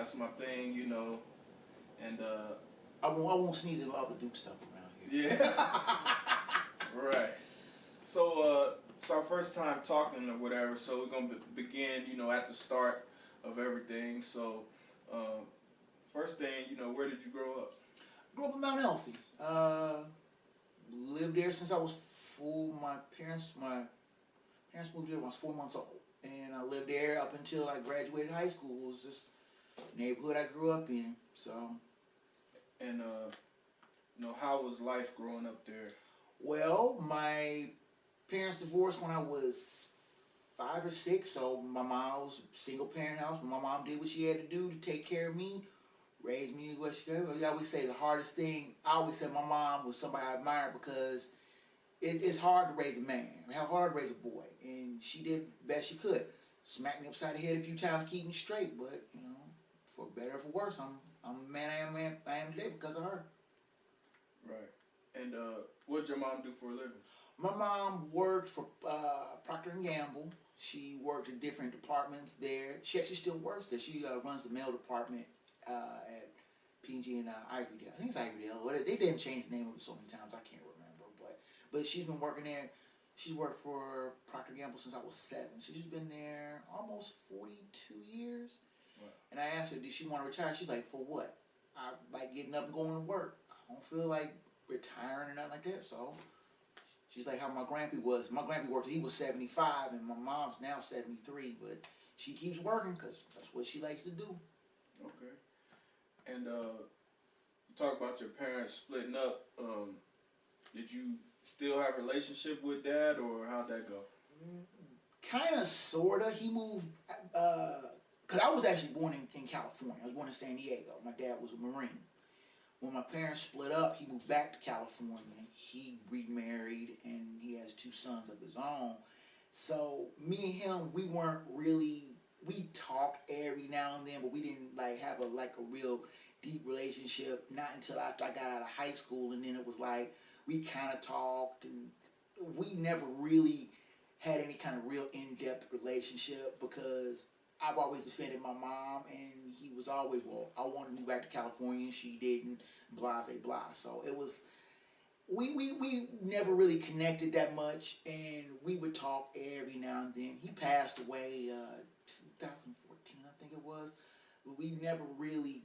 That's my thing, you know. And I won't sneeze at all the Duke stuff around here. yeah, right. It's our first time talking or whatever. So we're gonna begin, you know, at the start of everything. So, first thing, you know, where did you grow up? Grew up in Mount Healthy. Lived there since I was four. My parents moved there when I was 4 months old, and I lived there up until I graduated high school. It was just the neighborhood I grew up in. So, And you know, how was life growing up there? well, my parents divorced when I was 5 or 6. So my mom was a single parent house. My mom did what she had to do to take care of me, raised me what she did. I always say the hardest thing. I always said my mom was somebody I admire because it's hard to raise a man. It's hard to raise a boy, and she did the best she could. Smacked me upside the head a few times, keep me straight. But you know, for better or for worse, I'm the man I am today because of her. Right. And what did your mom do for a living? My mom worked for Procter and Gamble. She worked in different departments there. She actually still works there. She runs the mail department at P&G and Ivorydale. I think it's Ivorydale. They didn't change the name of it so many times. I can't remember. But she's been working there. She's worked for Procter and Gamble since I was 7. So she's been there almost 42 years. Wow. And I asked her, did she want to retire? She's like, for what? I like getting up and going to work. I don't feel like retiring or nothing like that. So she's like how my grandpa was. My grandpa worked, he was 75, and my mom's now 73. But she keeps working because that's what she likes to do. Okay. And you talk about your parents splitting up. Did you still have a relationship with dad, or how'd that go? Kind of, sort of. He moved, because I was actually born in California. I was born in San Diego. My dad was a Marine. When my parents split up, he moved back to California. He remarried, and he has 2 sons of his own. So me and him, we weren't really, we talked every now and then, but we didn't like have a real deep relationship. Not until after I got out of high school, and then it was like we kind of talked, and we never really had any kind of real in-depth relationship because I've always defended my mom, and he was always, well, I wanted to move back to California, and she didn't, blah, blah, blah. So it was, we never really connected that much, and we would talk every now and then. He passed away 2014, I think it was, but we never really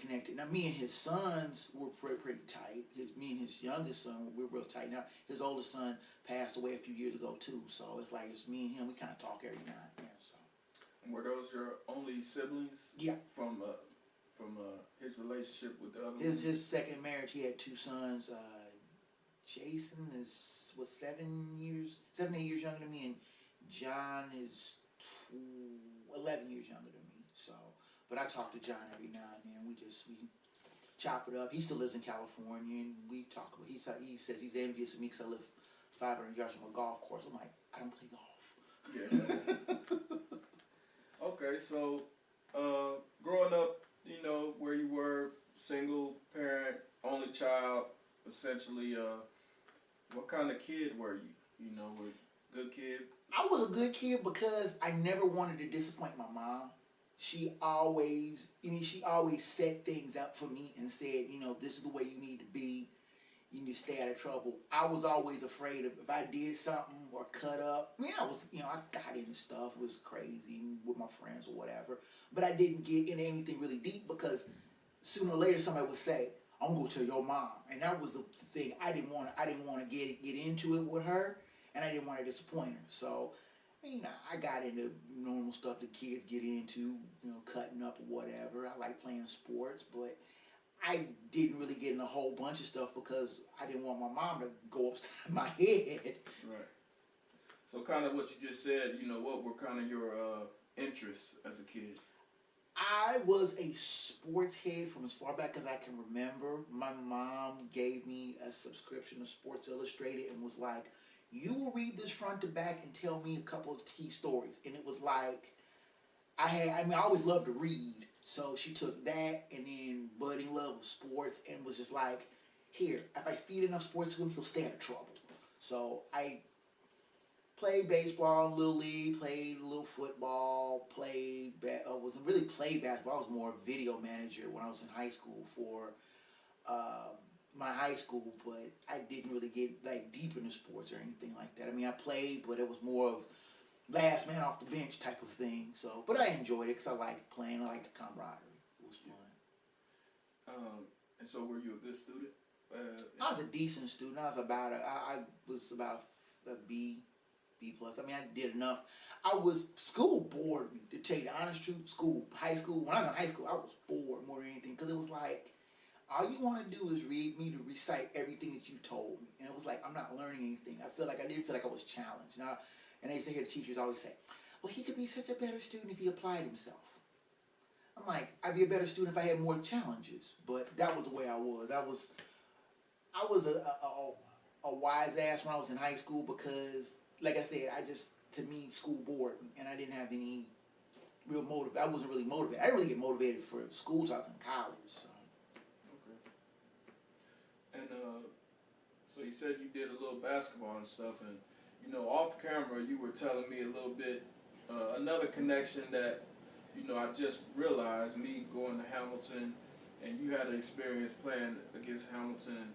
connected. Now, me and his sons were pretty tight. Me and his youngest son, we're real tight. Now, his oldest son passed away a few years ago, too, so it's like it's me and him, we kind of talk every now and then, so. And were those your only siblings? Yeah. From his relationship with the other one? His second marriage, he had 2 sons. Jason was 7, 8 years younger than me, and John is 11 years younger than me. So, but I talk to John every now and then. We chop it up. He still lives in California, and we talk about. He says he's envious of me because I live 500 yards from a golf course. I'm like, I don't play golf. Yeah. Okay, so growing up, you know, where you were, single parent, only child, essentially, what kind of kid were you? You know, a good kid? I was a good kid because I never wanted to disappoint my mom. She always set things up for me and said, you know, this is the way you need to be. You need to stay out of trouble. I was always afraid of if I did something or cut up. I mean, I got into stuff. It was crazy with my friends or whatever. But I didn't get into anything really deep because sooner or later somebody would say, I'm going to tell your mom. And that was the thing. I didn't want to get into it with her, and I didn't want to disappoint her. So, I got into normal stuff that kids get into, cutting up or whatever. I like playing sports, but I didn't really get in a whole bunch of stuff because I didn't want my mom to go upside my head. Right. So kind of what you just said, what were kind of your interests as a kid? I was a sports head from as far back as I can remember. My mom gave me a subscription to Sports Illustrated and was like, you will read this front to back and tell me a couple of key stories. And it was like, I always loved to read. So she took that and then budding love of sports and was just like, here, if I feed enough sports to him, he'll stay out of trouble. So I Played baseball, little league, played a little football, wasn't really played basketball. I was more a video manager when I was in high school for uh, my high school, but I didn't really get like deep into sports or anything like that. I mean, I played, but it was more of last man off the bench type of thing. So, but I enjoyed it because I liked playing. I liked the camaraderie. It was fun. And so, were you a good student? I was a decent student. I was about a B plus. I mean, I did enough. I was school bored, to tell you the honest truth. High school. When I was in high school, I was bored more than anything because it was like, all you want to do is read me to recite everything that you told me, and it was like I'm not learning anything. I didn't feel like I was challenged. Now, and I used to hear the teachers always say, "Well, he could be such a better student if he applied himself." I'm like, I'd be a better student if I had more challenges. But that was the way I was. I was a wise ass when I was in high school because, like I said, to me, school bored, and I didn't have any real motive. I wasn't really motivated. I didn't really get motivated for school till I was in college. So. Okay. And so you said you did a little basketball and stuff, and off camera you were telling me a little bit another connection that I just realized, me going to Hamilton, and you had an experience playing against Hamilton.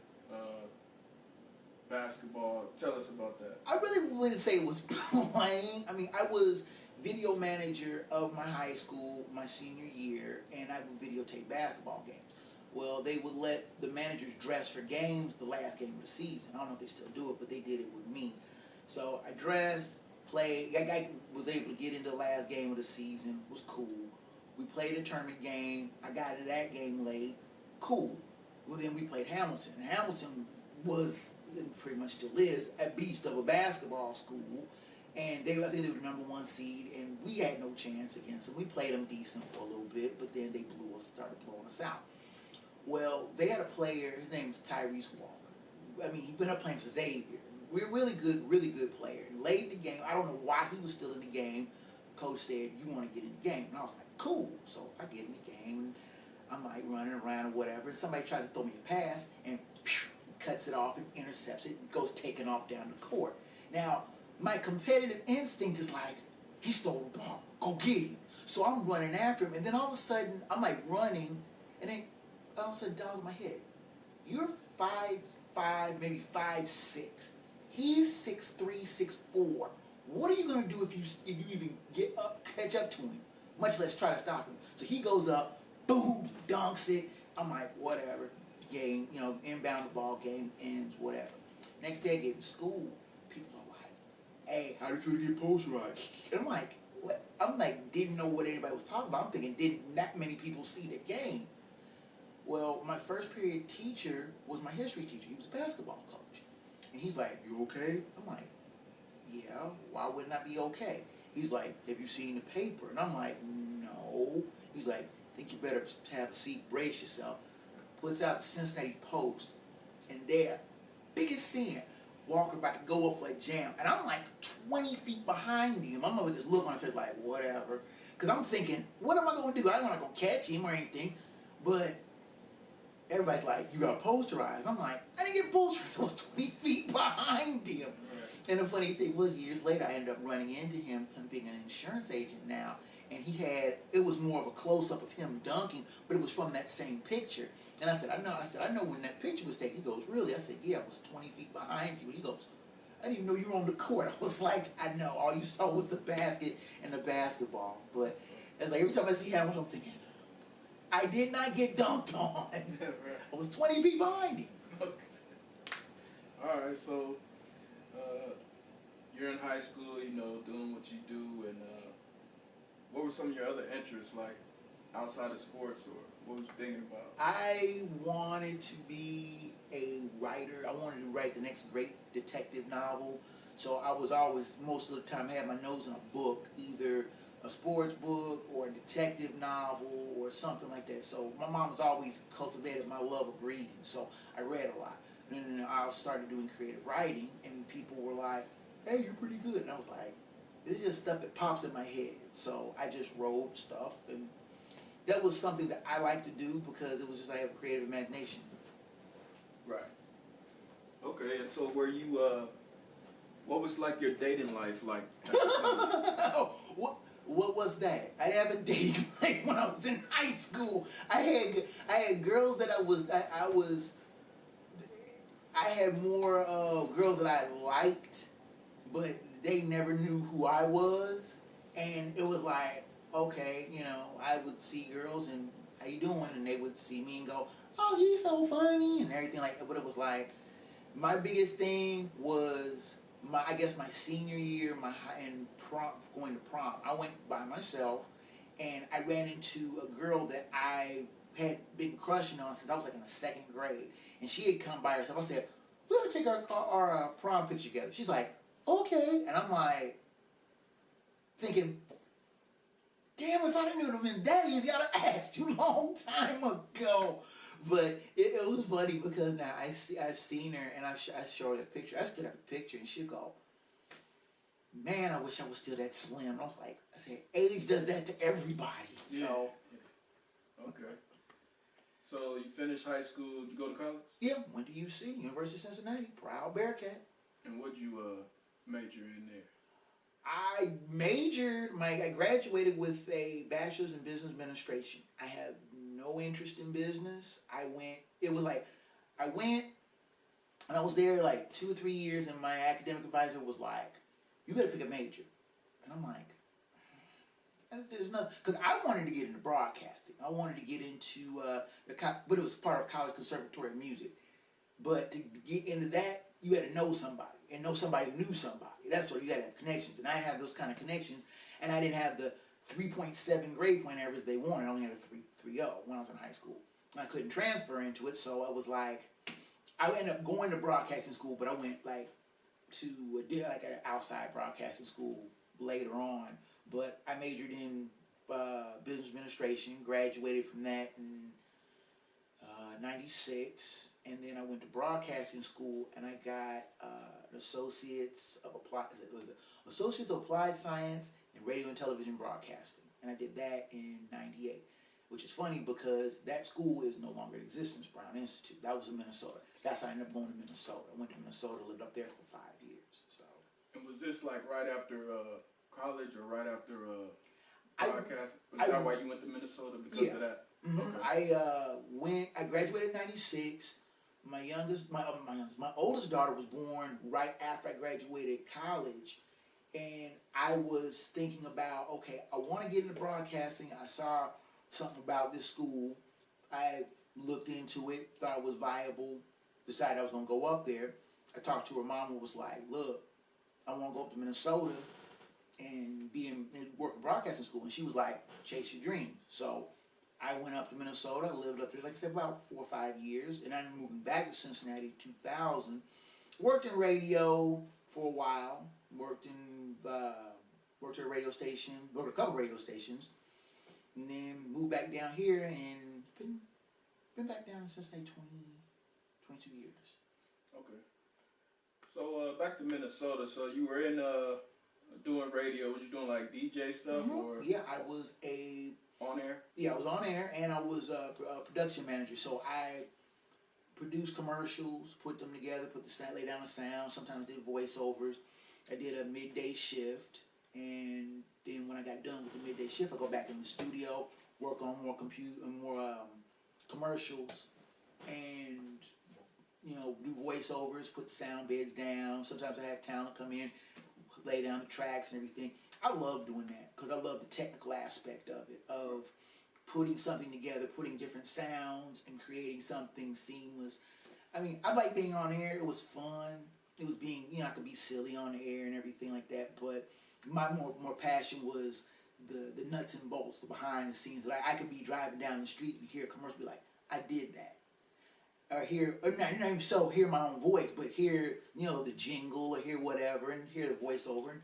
Basketball. Tell us about that. I really wouldn't say it was playing. I mean, I was video manager of my high school my senior year, and I would videotape basketball games. Well, they would let the managers dress for games the last game of the season. I don't know if they still do it, but they did it with me. So I dressed, played. I was able to get into the last game of the season. It was cool. We played a tournament game. I got into that game late. Cool. Well, then we played Hamilton. And Hamilton was, and pretty much still is, a beast of a basketball school. And I think they were the number one seed, and we had no chance against them. We played them decent for a little bit, but then they started blowing us out. Well, they had a player, his name was Tyrese Walker. I mean, he'd been up playing for Xavier. We're really good player. And late in the game, I don't know why he was still in the game. Coach said, "You want to get in the game?" And I was like, "Cool." So I get in the game, and I'm like running around or whatever. And somebody tries to throw me a pass, and cuts it off and intercepts it and goes taking off down the court. Now, my competitive instinct is like, he stole the ball. Go get him. So I'm running after him, and then all of a sudden, I'm like running, and then all of a sudden, dawns in my head, you're 5'5", maybe 5'6". He's 6'3", 6'4". What are you gonna do if you even catch up to him, much less try to stop him? So he goes up, boom, dunks it. I'm like, whatever. Game, inbound the ball, game ends, whatever. Next day I get in school, people are like, "Hey, how did you get posterized?" And I'm like, what? Didn't know what anybody was talking about. I'm thinking, didn't that many people see the game? Well, my first period teacher was my history teacher. He was a basketball coach. And he's like, "You okay?" I'm like, "Yeah, why wouldn't I be okay?" He's like, "Have you seen the paper?" And I'm like, "No." He's like, "I think you better have a seat, brace yourself." Puts out the Cincinnati Post, and there, biggest sin, Walker about to go up for a jam, and I'm like 20 feet behind him. I'm with this look on my face like, whatever, because I'm thinking, what am I going to do? I don't want to go catch him or anything, but everybody's like, "You got posterized." I'm like, I didn't get posterized. I was 20 feet behind him. Right. And the funny thing was, years later, I ended up running into him being an insurance agent now, and it was more of a close-up of him dunking, but it was from that same picture. And I said, I know when that picture was taken. He goes, "Really?" I said, "Yeah, I was 20 feet behind you." And he goes, "I didn't even know you were on the court." I was like, "I know. All you saw was the basket and the basketball." But it's like every time I see Hamilton, I'm thinking, I did not get dunked on. I was 20 feet behind him. Okay. All right, so you're in high school, doing what you do, and what were some of your other interests, like outside of sports, or what was you thinking about? I wanted to be a writer. I wanted to write the next great detective novel. So I was always, most of the time, had my nose in a book, either a sports book or a detective novel or something like that. So my mom's always cultivated my love of reading. So I read a lot. And then I started doing creative writing, and people were like, "Hey, you're pretty good." And I was like, this is just stuff that pops in my head. So I just wrote stuff, and that was something that I like to do because it was just, I have a creative imagination. Right. Okay, and so were you What was like your dating life like at the time? What was that? I haven't dated like when I was in high school. I had girls that I had more girls that I liked, but they never knew who I was, and it was like, okay, I would see girls and how you doing, and they would see me and go, oh, he's so funny and everything like that. But it was like my biggest thing was I guess my senior year, and prom, going to prom. I went by myself, and I ran into a girl that I had been crushing on since I was like in the second grade, and she had come by herself. I said, "We're gonna take our prom picture together." She's like, "Okay," and I'm like thinking, "Damn, if I'd knew it would have been that easy, I'd have asked you a long time ago." But it was funny because now I've seen her and I showed her the picture. I still got the picture, and she'll go, "Man, I wish I was still that slim." And I was like, I said, age does that to everybody. Yeah. So Okay. So you finished high school. Did you go to college? yeah, went to UC, University of Cincinnati, proud Bearcat. And what'd you major in there? I graduated with a bachelor's in business administration. I have no interest in business. I went and I was there like 2 or 3 years, and my academic advisor was like, "You better pick a major." And I'm like, there's nothing, because I wanted to get into broadcasting. I wanted to get into but it was part of College Conservatory of Music. But to get into that, you had to know somebody, and know somebody who knew somebody. That's where you had to have connections, and I didn't have those kind of connections, and I didn't have the 3.7 grade point average they wanted. I only had a 3.30 when I was in high school. And I couldn't transfer into it, so I was like, I ended up going to broadcasting school, but I went like to an outside broadcasting school later on. But I majored in business administration, graduated from that in '96, and then I went to broadcasting school, and I got an Associates of Applied Science in Radio and Television Broadcasting, and I did that in '98. Which is funny because that school is no longer in existence, Brown Institute. That was in Minnesota. That's how I ended up going to Minnesota. I went to Minnesota, lived up there for 5 years. So. And was this like right after college or right after I podcast? Was that why you went to Minnesota because of that? Mm-hmm. Okay. I graduated in '96. My oldest daughter was born right after I graduated college. And I was thinking about, okay, I want to get into broadcasting. I saw something about this school. I looked into it, thought it was viable, decided I was going to go up there. I talked to her mom and was like, look, I want to go up to Minnesota and work in broadcasting school. And she was like, chase your dreams. So I went up to Minnesota, lived up there, like I said, about 4 or 5 years. And I'm moving back to Cincinnati 2000. Worked in radio for a while. Worked at a radio station, worked at a couple radio stations. And then moved back down here and been back down in Cincinnati 22 years. Okay. So back to Minnesota. So you were in doing radio. Was you doing like DJ stuff or? Yeah, I was on air. Yeah, I was on air, and I was a production manager. So I produced commercials, put them together, lay down the sound. Sometimes did voiceovers. I did a midday shift, and then when I got done with the midday shift, I go back in the studio, work on more commercials, and do voiceovers, put sound beds down. Sometimes I have talent come in, lay down the tracks and everything. I love doing that because I love the technical aspect of it, of putting something together, putting different sounds and creating something seamless. I mean, I like being on air. It was fun. It was being, I could be silly on the air and everything like that, but my more passion was the nuts and bolts, the behind the scenes. Like I could be driving down the street and hear a commercial, be like, I did that. Or not even so hear my own voice, but hear, the jingle or hear whatever and hear the voiceover. And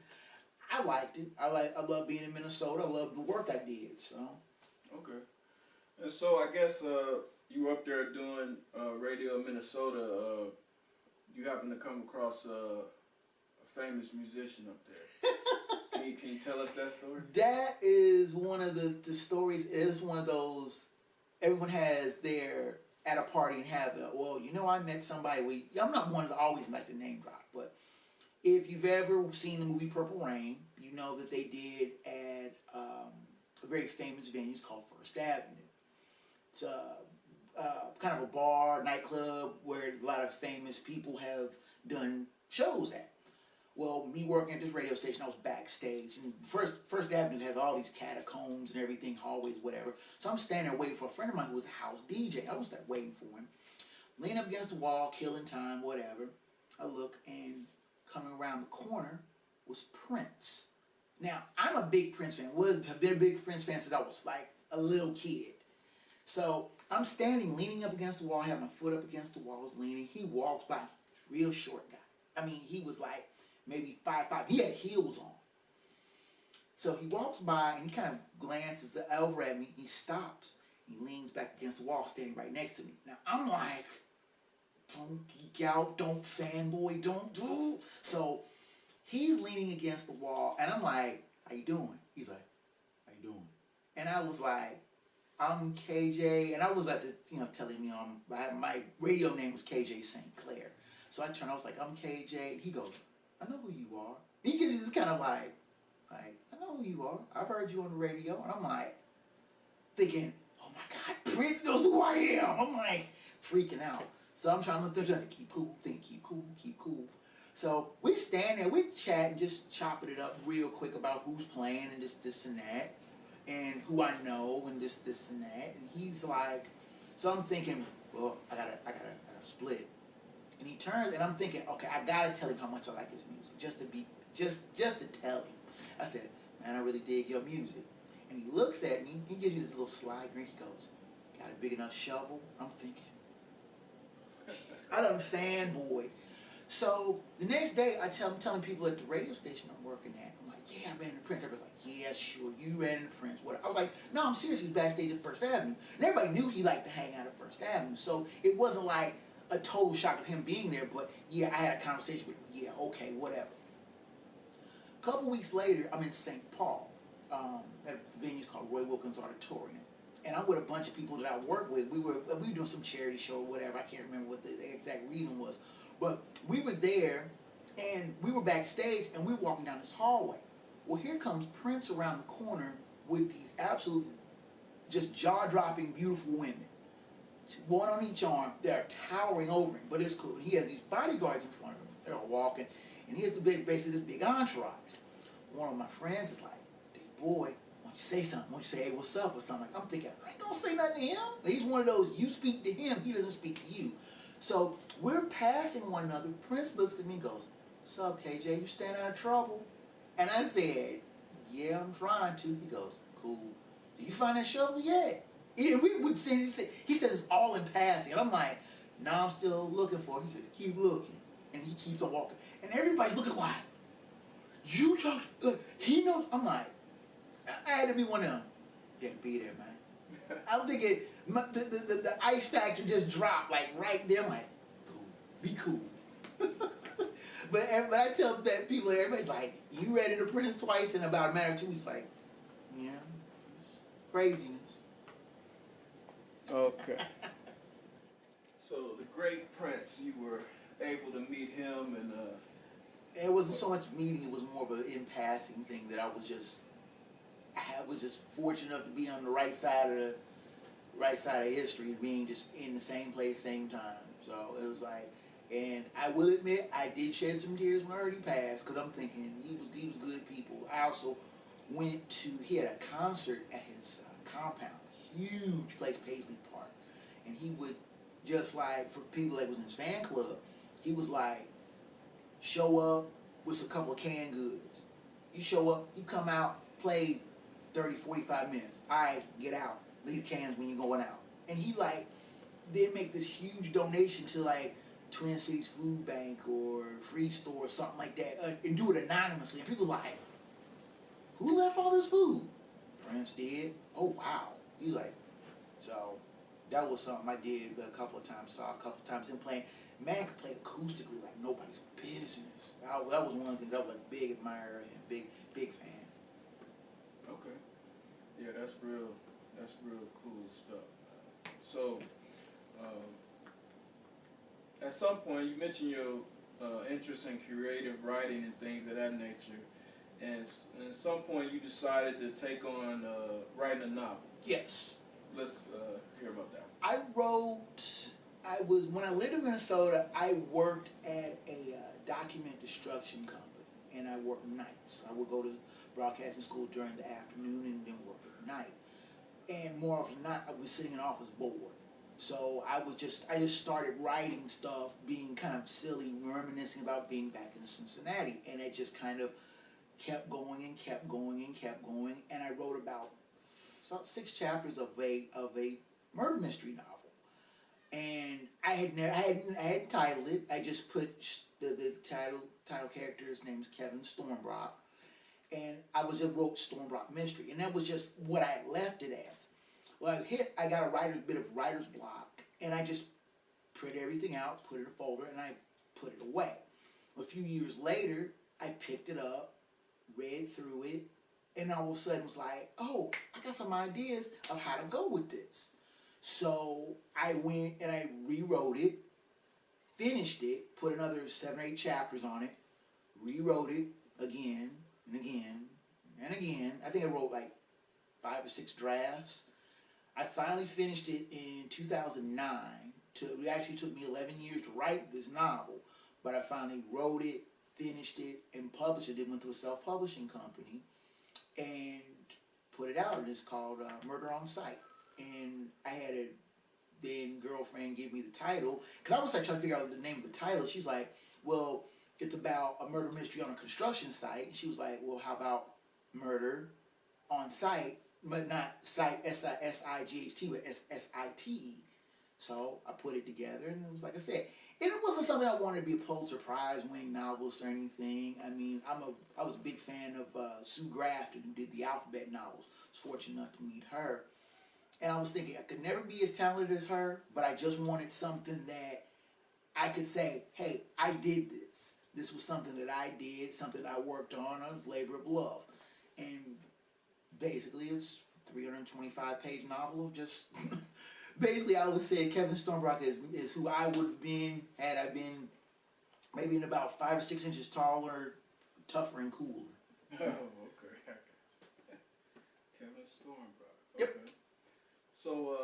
I liked it. I love being in Minnesota. I love the work I did, so. Okay. And so I guess you were up there doing radio in Minnesota. You happen to come across a famous musician up there. Can you tell us that story? That is one of the stories. It is one of those everyone has their at a party and have I met somebody. I'm not one to always like to name drop, but If you've ever seen the movie Purple Rain, you know that they did at a very famous venue called First Avenue. It's kind of a bar, nightclub, where a lot of famous people have done shows at. Well, me working at this radio station, I was backstage. And First Avenue has all these catacombs and everything, hallways, whatever. So I'm standing there waiting for a friend of mine who was a house DJ. I was there waiting for him. Leaning up against the wall, killing time, whatever. I look, and coming around the corner was Prince. Now, I'm a big Prince fan. Have been a big Prince fan since I was like a little kid. So I'm standing, leaning up against the wall, have my foot up against the walls, leaning. He walks by, real short guy. I mean, he was like maybe 5'5". He had heels on. So he walks by and he kind of glances over at me. He stops. He leans back against the wall, standing right next to me. Now I'm like, don't geek out, don't fanboy, don't do. So he's leaning against the wall, and I'm like, how you doing? He's like, how you doing? And I was like, I'm KJ, and I was about to, tell him, my radio name was KJ St. Clair. So I turned, I was like, I'm KJ. He goes, I know who you are. And he gives me this kind of like, I know who you are. I've heard you on the radio. And I'm like, thinking, oh my God, Prince knows who I am. I'm like, freaking out. So I'm trying to look through, I keep cool, keep cool. So we stand there, we chatting, just chopping it up real quick about who's playing and this and that. And who I know and this and that. And he's like, so I'm thinking, well, I gotta split. And he turns and I'm thinking, okay, I gotta tell him how much I like his music, just to tell him. I said, man, I really dig your music. And he looks at me, he gives me this little sly grin, he goes, got a big enough shovel? I'm thinking, I done fanboy. So the next day I'm telling people at the radio station I'm working at, I'm like, yeah, I ran into Prince. Everybody's like, yeah, sure, you ran into Prince. What? I was like, no, I'm serious. He was backstage at First Avenue. And everybody knew he liked to hang out at First Avenue. So it wasn't like a total shock of him being there, but yeah, I had a conversation with him. Yeah, okay, whatever. A couple weeks later, I'm in St. Paul at a venue called Roy Wilkins Auditorium. And I'm with a bunch of people that I work with. We were doing some charity show or whatever. I can't remember what the exact reason was. But we were there, and we were backstage, and we were walking down this hallway. Well, here comes Prince around the corner with these absolute, just jaw-dropping, beautiful women. One on each arm. They're towering over him, but it's cool. He has these bodyguards in front of him. They're all walking, and he has basically this big entourage. One of my friends is like, hey, boy, why don't you say something? Why don't you say, hey, what's up, or something? I'm thinking, I ain't gonna say nothing to him. He's one of those, you speak to him, he doesn't speak to you. So we're passing one another. Prince looks at me and goes, what's up, KJ? You staying out of trouble? And I said, yeah, I'm trying to. He goes, cool. Did you find that shovel yet? And we would say, he says it's all in passing. And I'm like, nah, I'm still looking for it. He said, keep looking. And he keeps on walking. And everybody's looking like, you talk, he knows. I'm like, I had to be one of them. Didn't be there, man. I'm thinking, the ice factor just dropped, like right there. I'm like, cool, be cool. but I tell that people, everybody's like, you ready to Prince twice in about a matter of 2 weeks? Like, yeah, craziness. Okay. So the great Prince, you were able to meet him, and it wasn't so much meeting; it was more of an in passing thing that I was just fortunate enough to be on the right side of history, being just in the same place, same time. So it was like, and I will admit, I did shed some tears when I heard he passed, because I'm thinking he was good people. I also he had a concert at his compound, huge place, Paisley Park, and he would, just like for people that was in his fan club, he was like, show up with a couple of canned goods. You show up, you come out, play 30, 45 minutes. All right, get out. Leave the cans when you're going out. And he like, then make this huge donation to like Twin Cities Food Bank or Free Store or something like that, and do it anonymously. And people like, who left all this food? Prince did. Oh wow. He's like, so that was something I did a couple of times. Saw a couple of times him playing. Man could play acoustically like nobody's business. That was one of the things I was like big admirer and big fan. okay, yeah, that's real cool stuff. So, at some point, you mentioned your interest in creative writing and things of that nature. And at some point, you decided to take on writing a novel. Yes. Let's hear about that. When I lived in Minnesota, I worked at a document destruction company, and I worked nights. I would go to broadcasting school during the afternoon and then work at night. And more often than not, I was sitting in the office bored. So I just started writing stuff, being kind of silly, reminiscing about being back in Cincinnati, and it just kind of kept going and kept going and kept going. And I wrote about 6 chapters of a murder mystery novel. And I hadn't titled it. I just put the title character's name is Kevin Stormbrock, and I just wrote Stormbrock Mystery, and that was just what I left it as. Well, I got a bit of writer's block, and I just print everything out, put it in a folder, and I put it away. A few years later, I picked it up, read through it, and all of a sudden was like, oh, I got some ideas of how to go with this. So I went and I rewrote it, finished it, put another 7 or 8 chapters on it, rewrote it again and again and again. I think I wrote like 5 or 6 drafts. I finally finished it in 2009. It actually took me 11 years to write this novel, but I finally wrote it, finished it, and published it. It went to a self-publishing company and put it out. And it's called Murder on Sight. And I had a then girlfriend give me the title, because I was like trying to figure out the name of the title. She's like, well, it's about a murder mystery on a construction site. And she was like, well, how about Murder on Sight, but not Sight, S-I-G-H-T, but S-S-I-T-E. So I put it together, and it was like I said, it wasn't something I wanted to be a Pulitzer Prize winning novelist or anything. I mean, I was a big fan of Sue Grafton, who did the Alphabet novels. I was fortunate enough to meet her. And I was thinking, I could never be as talented as her, but I just wanted something that I could say, hey, I did this. This was something that I did, something I worked on, a labor of love. And basically, it's a 325-page novel of just... basically, I would say Kevin Stormbrock is who I would have been had I been maybe in about 5 or 6 inches taller, tougher, and cooler. Oh, okay. Kevin Stormbrock. Yep. Okay. So,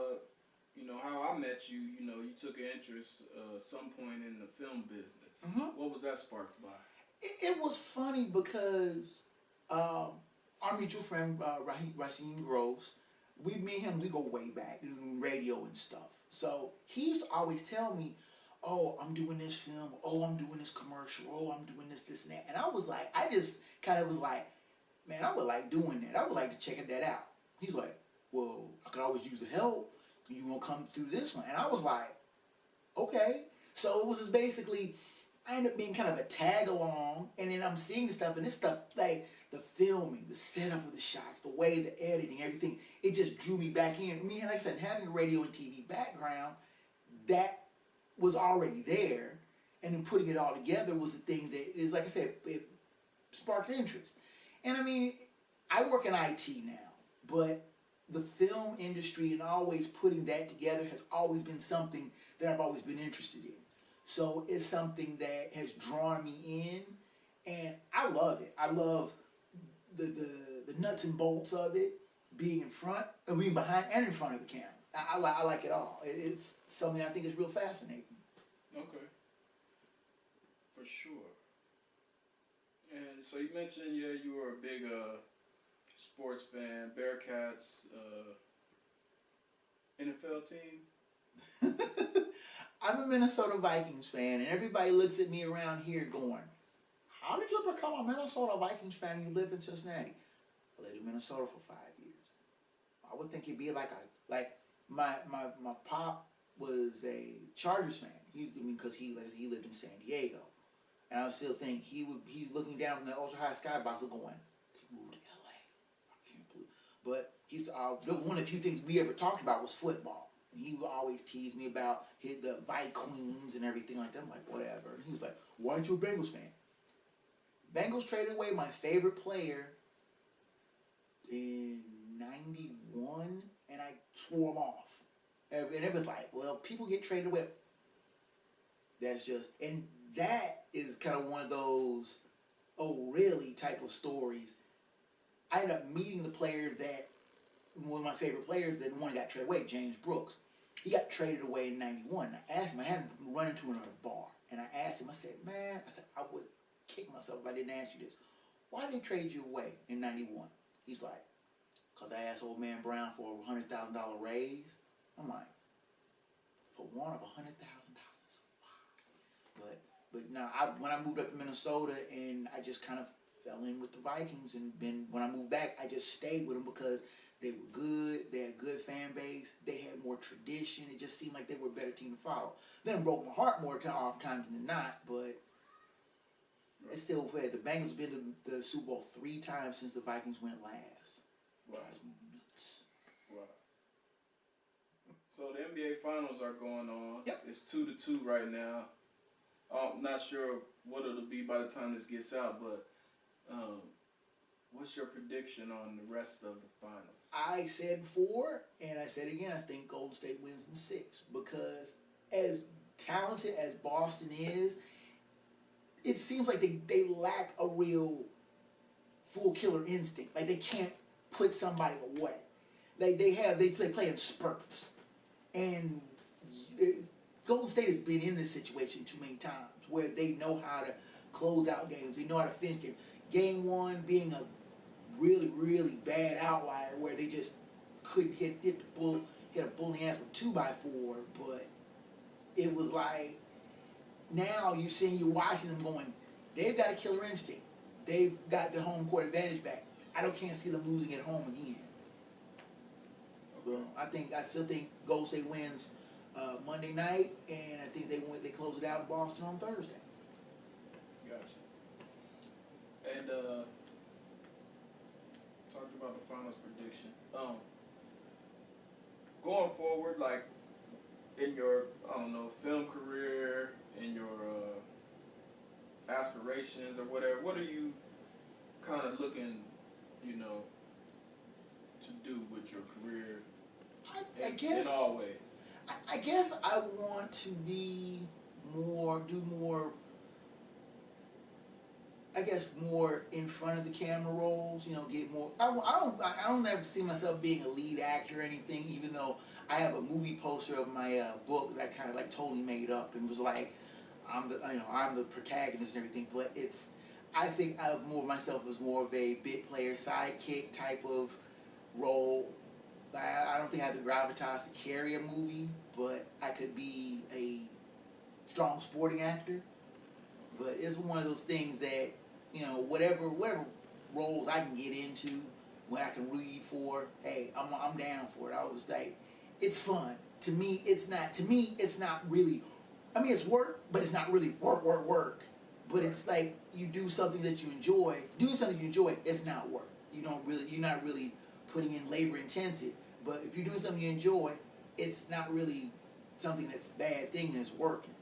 how I met you, you took an interest some point in the film business. Mm-hmm. What was that sparked by? It was funny because our mutual friend, Rasheen Gross, me and him, we go way back, doing radio and stuff. So he used to always tell me, oh, I'm doing this film, oh, I'm doing this commercial, oh, I'm doing this, and that. And I was like, I just kind of was like, man, I would like doing that. I would like to check that out. He's like, well, I could always use the help. You want to come through this one? And I was like, okay. So it was just basically, I ended up being kind of a tag along, and then I'm seeing stuff, and this stuff, like the filming, the setup of the shots, the way, the editing, everything, it just drew me back in. Me, like I said, having a radio and TV background, that was already there, and then putting it all together was the thing that is, like I said, it sparked interest. And I mean, I work in IT now, but the film industry and always putting that together has always been something that I've always been interested in. So it's something that has drawn me in, and I love it. I love the nuts and bolts of it, being in front, and being behind and in front of the camera. I like it all. It's something I think is real fascinating. Okay. For sure. And so you mentioned, you were a big sports fan, Bearcats, NFL team? I'm a Minnesota Vikings fan, and everybody looks at me around here going, how did you become a Minnesota Vikings fan and you live in Cincinnati? I lived in Minnesota for 5 years. I would think you'd be like my pop was a Chargers fan. Because he lived in San Diego. And I still think he's looking down from the ultra high skybox and going, they moved to LA. I can't believe. But one of the few things we ever talked about was football. And he would always tease me about the Vikings and everything like that. I'm like, whatever. And he was like, why aren't you a Bengals fan? Bengals traded away my favorite player in '91, and I swore him off. And it was like, well, people get traded away. That's just, and that is kind of one of those, oh really type of stories. I ended up meeting the player that, one of my favorite players, that one got traded away, James Brooks. He got traded away in '91. I asked him, I hadn't run into him at a bar, and I asked him, I said, man, I would kick myself if I didn't ask you this. Why did they trade you away in '91? He's like, because I asked old man Brown for a $100,000 raise. I'm like, for one of $100,000. Wow. But now when I moved up to Minnesota, and I just kind of fell in with the Vikings, and when I moved back, I just stayed with them because they were good. They had a good fan base. They had more tradition. It just seemed like they were a better team to follow. Then it broke my heart more times than not, but it's still fair. The Bengals have been to the Super Bowl 3 times since the Vikings went last. Wow. Drives me nuts. Wow. So the NBA Finals are going on. Yep. It's 2-2 right now. I'm not sure what it'll be by the time this gets out, but what's your prediction on the rest of the finals? I said before, and I said again, I think Golden State wins in 6, because as talented as Boston is, it seems like they lack a real full killer instinct. Like they can't put somebody away. Like they play in spurts, and Golden State has been in this situation too many times where they know how to close out games. They know how to finish games. Game 1 being a really, really bad outlier where they just couldn't hit a bull in the ass with 2x4, but it was like, now you're watching them going, they've got a killer instinct. They've got the home court advantage back. Can't see them losing at home again. So I still think Golden State wins Monday night, and I think they close it out in Boston on Thursday. Gotcha. And talked about the finals prediction. Going forward, like in your film career, in your aspirations or whatever, what are you kind of looking, to do with your career? I guess in all ways. I guess I want to do more. I guess more in front of the camera roles. Get more. I don't ever see myself being a lead actor or anything. Even though I have a movie poster of my book that I kind of like totally made up and was like, I'm the protagonist and everything. But I think I have more of myself as more of a bit player, sidekick type of role. I don't think I have the gravitas to carry a movie, but I could be a strong sporting actor. But it's one of those things that, whatever roles I can get into, when I can read for, hey, I'm down for it. I was like, it's fun. To me, it's not really, it's work, but it's not really work. But it's like you do something that you enjoy. Doing something you enjoy, it's not work. You're not really putting in labor intensive. But if you're doing something you enjoy, it's not really something that's a bad thing, that's working.